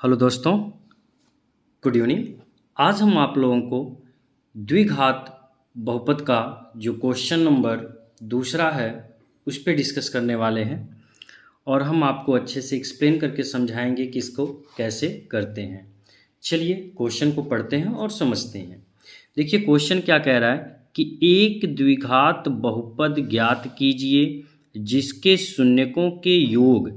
Hello दोस्तों, good evening. आज हम आप लोगों को द्विघात बहुपद का जो क्वेश्चन नंबर दूसरा है उस पे डिस्कस करने वाले हैं और हम आपको अच्छे से एक्सप्लेन करके समझाएंगे कि इसको कैसे करते हैं। चलिए क्वेश्चन को पढ़ते हैं और समझते हैं। देखिए क्वेश्चन क्या कह रहा है कि एक द्विघात बहुपद ज्ञात कीजिए जिसके शून्यकों के योग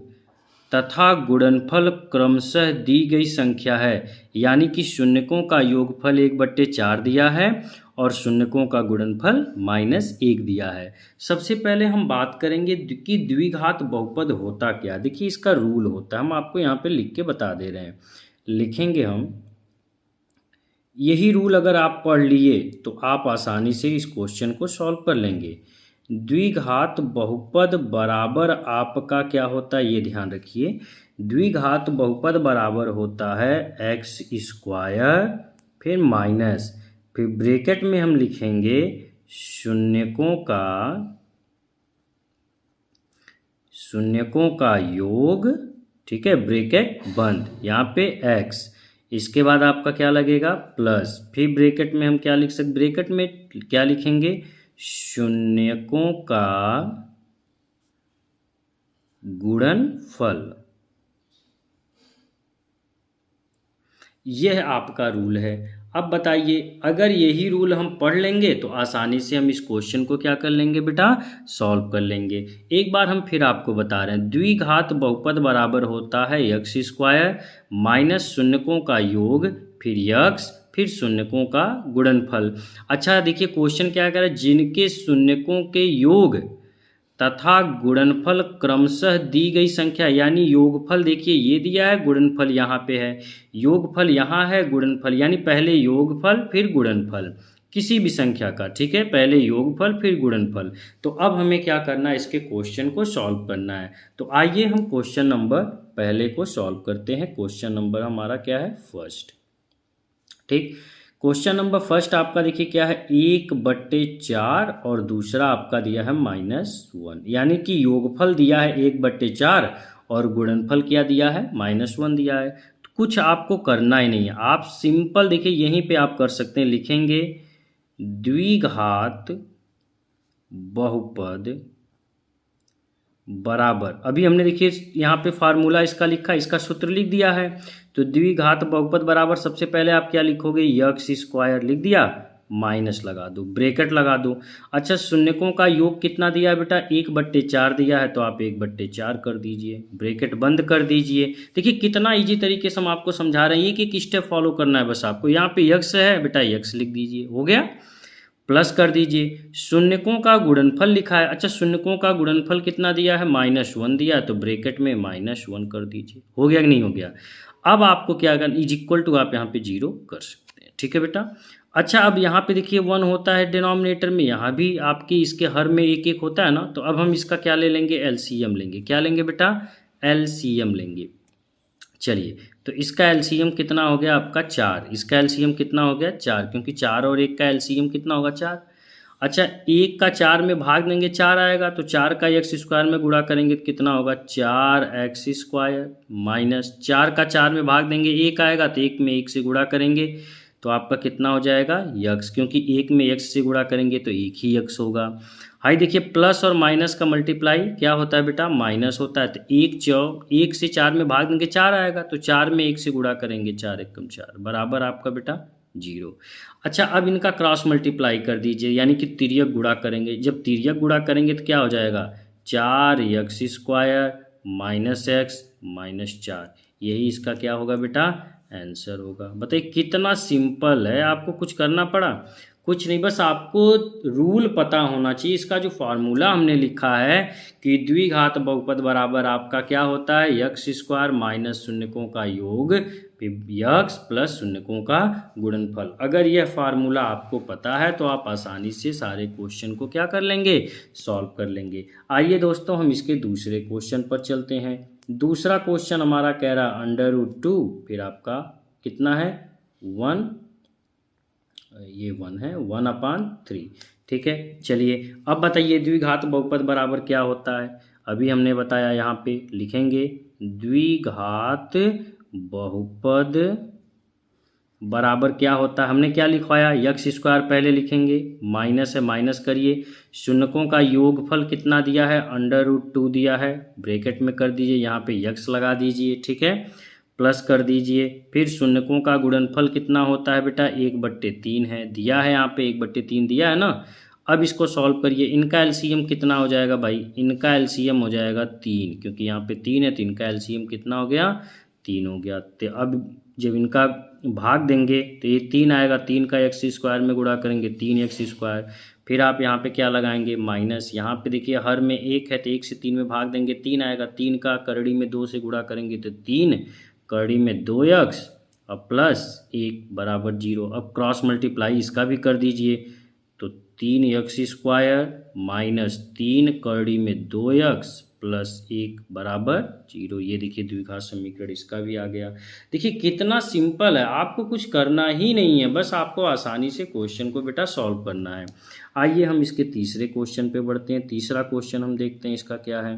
तथा गुणनफल क्रमशः दी गई संख्या है। यानी कि शून्यकों का योगफल 1/4 दिया है और शून्यकों का गुणनफल -1 दिया है। सबसे पहले हम बात करेंगे कि द्विघात बहुपद होता क्या। देखिए इसका रूल होता है, हम आपको यहाँ पे लिख के बता दे रहे हैं। लिखेंगे हम, यही रूल अगर आप पढ़ लिए तो आप आसानी से इस क्वेश्चन को सॉल्व कर लेंगे। द्विघात बहुपद बराबर आपका क्या होता है, ये ध्यान रखिए। द्विघात बहुपद बराबर होता है एक्स स्क्वायर फिर ब्रैकेट में हम लिखेंगे शून्यकों का योग, ठीक है, ब्रैकेट बंद, यहाँ पे एक्स, इसके बाद आपका क्या लगेगा प्लस, फिर ब्रैकेट में हम क्या लिख सकते, ब्रैकेट में क्या लिखेंगे, शून्यकों का गुणनफल। यह आपका रूल है। अब बताइए, अगर यही रूल हम पढ़ लेंगे तो आसानी से हम इस क्वेश्चन को क्या कर लेंगे बेटा, सॉल्व कर लेंगे। एक बार हम फिर आपको बता रहे हैं, द्विघात बहुपद बराबर होता है एक्स स्क्वायर माइनस शून्यकों का योग फिर यक्स फिर शून्यकों का गुणनफल। अच्छा देखिए क्वेश्चन क्या कह रहा है, जिनके शून्यकों के योग तथा गुणनफल क्रमशः दी गई संख्या, यानी योगफल देखिए ये दिया है, गुणनफल यहाँ पे है, योगफल यहाँ है, गुणनफल, यानी पहले योगफल फिर गुणनफल किसी भी संख्या का, ठीक है, पहले योगफल फिर गुणनफल। तो अब हमें क्या करना है, इसके क्वेश्चन को सॉल्व करना है। तो आइए हम क्वेश्चन नंबर पहले को सॉल्व करते हैं। क्वेश्चन नंबर हमारा क्या है, फर्स्ट, ठीक। क्वेश्चन नंबर फर्स्ट आपका देखिए क्या है, 1/4 और दूसरा आपका दिया है -1, यानी कि योगफल दिया है 1/4 और गुणनफल क्या दिया है, -1 दिया है। तो कुछ आपको करना ही नहीं है, आप सिंपल देखिए यहीं पे आप कर सकते हैं, लिखेंगे द्विघात बहुपद बराबर, अभी हमने देखिए यहाँ पे फार्मूला इसका लिखा, इसका सूत्र लिख दिया है। तो द्विघात बहुपद बराबर सबसे पहले आप क्या लिखोगे, यक्स स्क्वायर लिख दिया, माइनस लगा दो, ब्रैकेट लगा दो। अच्छा शून्यकों का योग कितना दिया है बेटा, 1/4 दिया है, तो आप 1/4 कर दीजिए, ब्रैकेट बंद कर दीजिए। देखिए कितना इजी तरीके से हम आपको समझा रहे हैं, एक स्टेप फॉलो करना है बस आपको। यहाँ पे यक्स है बेटा, यक्स लिख दीजिए, हो गया, प्लस कर दीजिए, शून्यकों का गुणनफल लिखा है। अच्छा शून्यकों का गुणनफल कितना दिया है, -1 दिया है, तो ब्रैकेट में -1 कर दीजिए, हो गया कि नहीं हो गया। अब आपको क्या करना, इज इक्वल टू आप यहाँ पे 0 कर सकते हैं, ठीक है बेटा। अच्छा अब यहाँ पे देखिए 1 होता है डिनोमिनेटर में, यहाँ भी आपकी इसके हर में 1 होता है ना, तो अब हम इसका क्या ले लेंगे, एलसीएम लेंगे। क्या लेंगे बेटा, एलसीएम लेंगे। चलिए तो इसका एलसीएम कितना हो गया आपका 4, इसका एलसीएम कितना हो गया 4, क्योंकि 4 और 1 का एलसीएम कितना होगा 4। अच्छा 1 का 4 में भाग देंगे 4 आएगा, तो 4 का एक्स स्क्वायर में गुणा करेंगे तो कितना होगा 4x स्क्वायर, माइनस 4 का 4 में भाग देंगे 1 आएगा, तो 1 में 1 से गुणा करेंगे तो आपका कितना हो जाएगा यक्स, क्योंकि 1 में x से गुणा करेंगे तो 1 ही यक्स होगा। हाई देखिए प्लस और माइनस का मल्टीप्लाई क्या होता है बेटा, माइनस होता है, तो 1 से 4 में भाग देंगे 4 आएगा, तो 4 में 1 से गुणा करेंगे 4 एकम 4 बराबर आपका बेटा 0। अच्छा अब इनका क्रॉस मल्टीप्लाई कर दीजिए, यानी कि तिर्यक गुणा करेंगे। जब तिर्यक गुणा करेंगे तो क्या हो जाएगा 4x स्क्वायर -x -4, यही इसका क्या होगा बेटा आंसर होगा। बताइए कितना सिंपल है, आपको कुछ करना पड़ा कुछ नहीं, बस आपको रूल पता होना चाहिए। इसका जो फार्मूला हमने लिखा है कि द्विघात बहुपद बराबर आपका क्या होता है, यक्स स्क्वायर माइनस शून्यकों का योग यक्स प्लस शून्यकों का गुणनफल। अगर यह फार्मूला आपको पता है तो आप आसानी से सारे क्वेश्चन को क्या कर लेंगे, सॉल्व कर लेंगे। आइए दोस्तों हम इसके दूसरे क्वेश्चन पर चलते हैं। दूसरा क्वेश्चन हमारा कह रहा है √2, फिर आपका कितना है 1, ये 1 है 1/3, ठीक है। चलिए अब बताइए द्विघात बहुपद बराबर क्या होता है। अभी हमने बताया, यहाँ पे लिखेंगे द्विघात बहुपद बराबर क्या होता है, हमने क्या लिखवाया, यक्स स्क्वायर पहले लिखेंगे, माइनस है माइनस करिए, शून्यकों का योगफल कितना दिया है, √2 दिया है, ब्रैकेट में कर दीजिए, यहाँ पे यक्स लगा दीजिए, ठीक है, प्लस कर दीजिए, फिर शून्यकों का गुणनफल कितना होता है बेटा, 1/3 है, दिया है यहाँ पे 1/3 दिया है ना। अब इसको सॉल्व करिए, इनका एलसीएम कितना हो जाएगा भाई, इनका एलसीएम हो जाएगा 3, क्योंकि यहाँ पे 3 है तो इनका एलसीएम कितना हो गया, 3 हो गया। तो अब जब इनका भाग देंगे तो ये 3 आएगा, 3 का एक्स स्क्वायर में गुणा करेंगे 3x², फिर आप यहाँ पे क्या लगाएंगे, माइनस, यहाँ पे देखिए हर में 1 है तो 1 से 3 में भाग देंगे 3 आएगा, 3 का करड़ी में 2 से गुणा करेंगे तो 3, करड़ी में 2x और प्लस 1 बराबर 0। अब क्रॉस मल्टीप्लाई इसका भी कर दीजिए, तो 3x² माइनस 3 करड़ी में 2x प्लस 1 बराबर 0। ये देखिए द्विघात समीकरण इसका भी आ गया। देखिए कितना सिंपल है, आपको कुछ करना ही नहीं है, बस आपको आसानी से क्वेश्चन को बेटा सॉल्व करना है। आइए हम इसके तीसरे क्वेश्चन पे बढ़ते हैं। तीसरा क्वेश्चन हम देखते हैं इसका क्या है।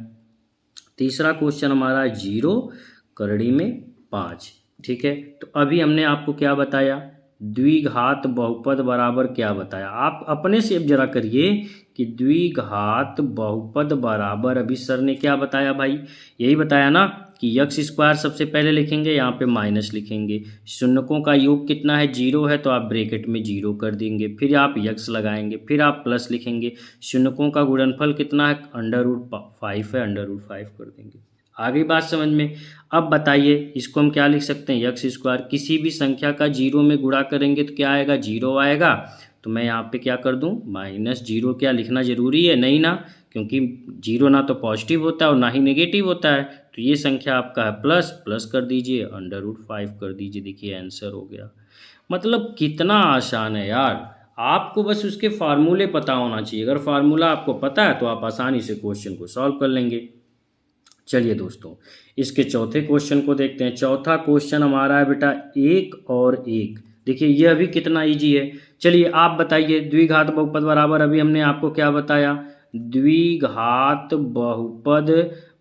तीसरा क्वेश्चन हमारा 0 करड़ी में 5, ठीक है। तो अभी हमने आपको क्या बताया, द्विघात बहुपद बराबर क्या बताया, आप अपने से अब जरा करिए कि द्विघात बहुपद बराबर, अभी सर ने क्या बताया भाई, यही बताया ना कि x² सबसे पहले लिखेंगे, यहाँ पे माइनस लिखेंगे, शून्यकों का योग कितना है, 0 है तो आप ब्रैकेट में 0 कर देंगे, फिर आप x लगाएंगे, फिर आप प्लस लिखेंगे, शून्यकों का गुणनफल कितना है, √5 है, √5 कर देंगे। आगे बात समझ में। अब बताइए इसको हम क्या लिख सकते हैं, x², किसी भी संख्या का 0 में गुणा करेंगे तो क्या आएगा, 0 आएगा, तो मैं यहाँ पे क्या कर दूँ, -0। क्या लिखना ज़रूरी है, नहीं ना, क्योंकि 0 ना तो पॉजिटिव होता है और ना ही नेगेटिव होता है, तो ये संख्या आपका है प्लस, प्लस कर दीजिए, √5 कर दीजिए, देखिए आंसर हो गया। मतलब कितना आसान है यार, आपको बस उसके फार्मूले पता होना चाहिए। अगर फार्मूला आपको पता है तो आप आसानी से क्वेश्चन को सॉल्व कर लेंगे। चलिए दोस्तों इसके चौथे क्वेश्चन को देखते हैं। चौथा क्वेश्चन हमारा है बेटा 1 और 1। देखिए यह भी कितना इजी है। चलिए आप बताइए, द्विघात बहुपद बराबर, अभी हमने आपको क्या बताया, द्विघात बहुपद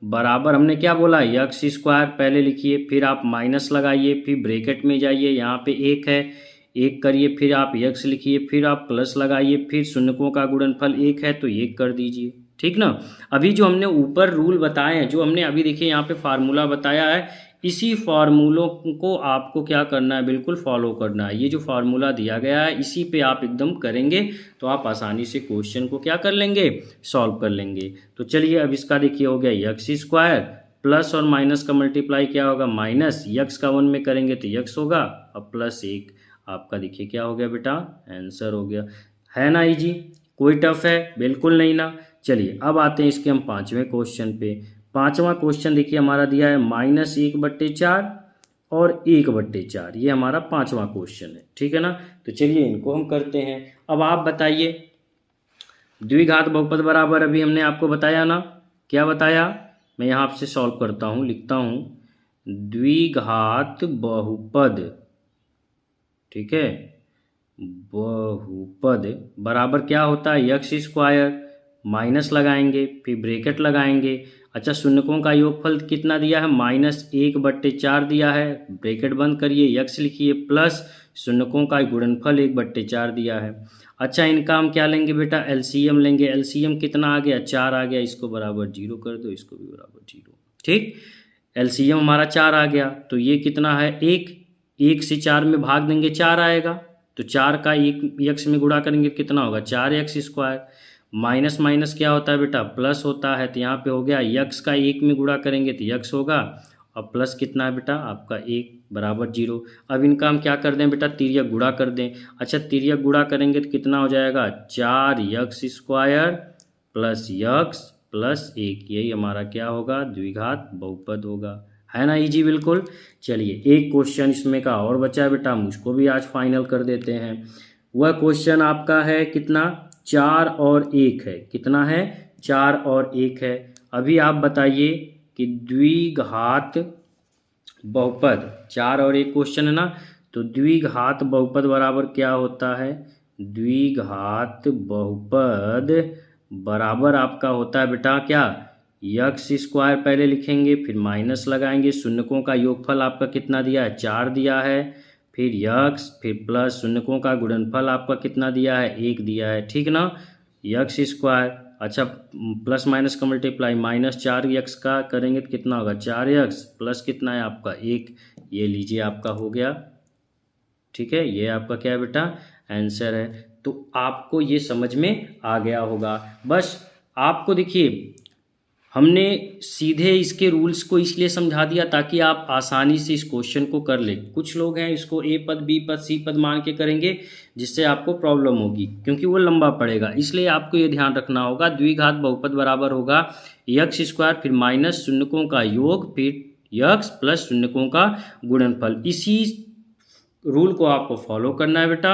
बराबर हमने क्या बोला, x² पहले लिखिए, फिर आप माइनस लगाइए, फिर ब्रैकेट में जाइए, यहाँ पे 1 है, 1 करिए, फिर आप x लिखिए, फिर आप प्लस लगाइए, फिर शून्यकों का गुणनफल 1 है तो 1 कर दीजिए, ठीक ना। अभी जो हमने ऊपर रूल बताए हैं, जो हमने अभी देखिए यहाँ पे फार्मूला बताया है, इसी फार्मूलों को आपको क्या करना है, बिल्कुल फॉलो करना है। ये जो फार्मूला दिया गया है इसी पे आप एकदम करेंगे तो आप आसानी से क्वेश्चन को क्या कर लेंगे, सॉल्व कर लेंगे। तो चलिए अब इसका देखिए हो गया x² प्लस और माइनस का मल्टीप्लाई क्या होगा, माइनस, x का 1 में करेंगे तो x होगा और प्लस 1, आपका देखिए क्या हो गया बेटा, आंसर हो गया। है ना इजी, कोई टफ है, बिल्कुल नहीं ना। चलिए अब आते हैं इसके हम पाँचवें क्वेश्चन पे। पाँचवा क्वेश्चन देखिए हमारा दिया है -1/4 और 1/4, ये हमारा पाँचवा क्वेश्चन है, ठीक है ना। तो चलिए इनको हम करते हैं। अब आप बताइए, द्विघात बहुपद बराबर अभी हमने आपको बताया ना, क्या बताया, मैं यहाँ आपसे सॉल्व करता हूँ, लिखता हूँ, द्विघात बहुपद, ठीक है, बहुपद बराबर क्या होता है, x² माइनस लगाएंगे, फिर ब्रैकेट लगाएंगे। अच्छा शून्यकों का योगफल कितना दिया है, -1/4 दिया है, ब्रैकेट बंद करिए, x लिखिए, प्लस शून्यकों का गुणनफल 1/4 दिया है। अच्छा इनका हम क्या लेंगे बेटा, एलसीएम लेंगे। एलसीएम कितना आ गया, 4 आ गया, इसको बराबर 0 कर दो, इसको भी बराबर 0, ठीक। एलसीएम हमारा 4 आ गया, तो ये कितना है, 1 से 4 में भाग देंगे 4 आएगा, तो 4 का 1 x में गुणा करेंगे कितना होगा, 4x²। माइनस माइनस क्या होता है बेटा, प्लस होता है, तो यहाँ पे हो गया x का 1 में गुणा करेंगे तो x होगा, और प्लस कितना है बेटा आपका 1 बराबर 0। अब इनका हम क्या कर दें बेटा, तिर्यक गुणा कर दें। अच्छा तिर्यक गुणा करेंगे तो कितना हो जाएगा, 4x² प्लस x प्लस 1, यही हमारा क्या होगा, द्विघात बहुपद होगा। है ना इजी बिल्कुल। चलिए एक क्वेश्चन इसमें का और बचा है बेटा, हम उसको भी आज फाइनल कर देते हैं। वह क्वेश्चन आपका है कितना, 4 और 1 है, कितना है, 4 और 1 है। अभी आप बताइए कि द्विघात बहुपद, 4 और 1 क्वेश्चन है ना, तो द्विघात बहुपद बराबर क्या होता है, द्विघात बहुपद बराबर आपका होता है बेटा क्या, यक्स स्क्वायर पहले लिखेंगे, फिर माइनस लगाएंगे, शून्यकों का योगफल आपका कितना दिया है, 4 दिया है, फिर यक्स, फिर प्लस शून्यकों का गुणनफल आपका कितना दिया है, 1 दिया है, ठीक ना। यक्स स्क्वायर, अच्छा प्लस माइनस का मल्टीप्लाई, -4 यक्स का करेंगे तो कितना होगा, 4 यक्स प्लस कितना है आपका 1, ये लीजिए आपका हो गया, ठीक है। ये आपका क्या है बेटा, आंसर है। तो आपको ये समझ में आ गया होगा। बस आपको देखिए हमने सीधे इसके रूल्स को इसलिए समझा दिया ताकि आप आसानी से इस क्वेश्चन को कर लें। कुछ लोग हैं इसको ए पद बी पद सी पद मान के करेंगे, जिससे आपको प्रॉब्लम होगी क्योंकि वो लंबा पड़ेगा। इसलिए आपको ये ध्यान रखना होगा, द्विघात बहुपद बराबर होगा यक्स स्क्वायर फिर माइनस शून्यकों का योग फिर यक्स प्लस शून्यकों का गुणनफल। इसी रूल को आपको फॉलो करना है बेटा,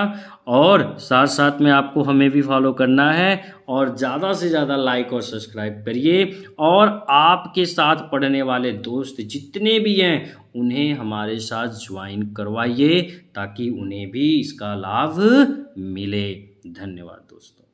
और साथ साथ में आपको हमें भी फॉलो करना है। और ज़्यादा से ज़्यादा लाइक और सब्सक्राइब करिए, और आपके साथ पढ़ने वाले दोस्त जितने भी हैं उन्हें हमारे साथ ज्वाइन करवाइए ताकि उन्हें भी इसका लाभ मिले। धन्यवाद दोस्तों।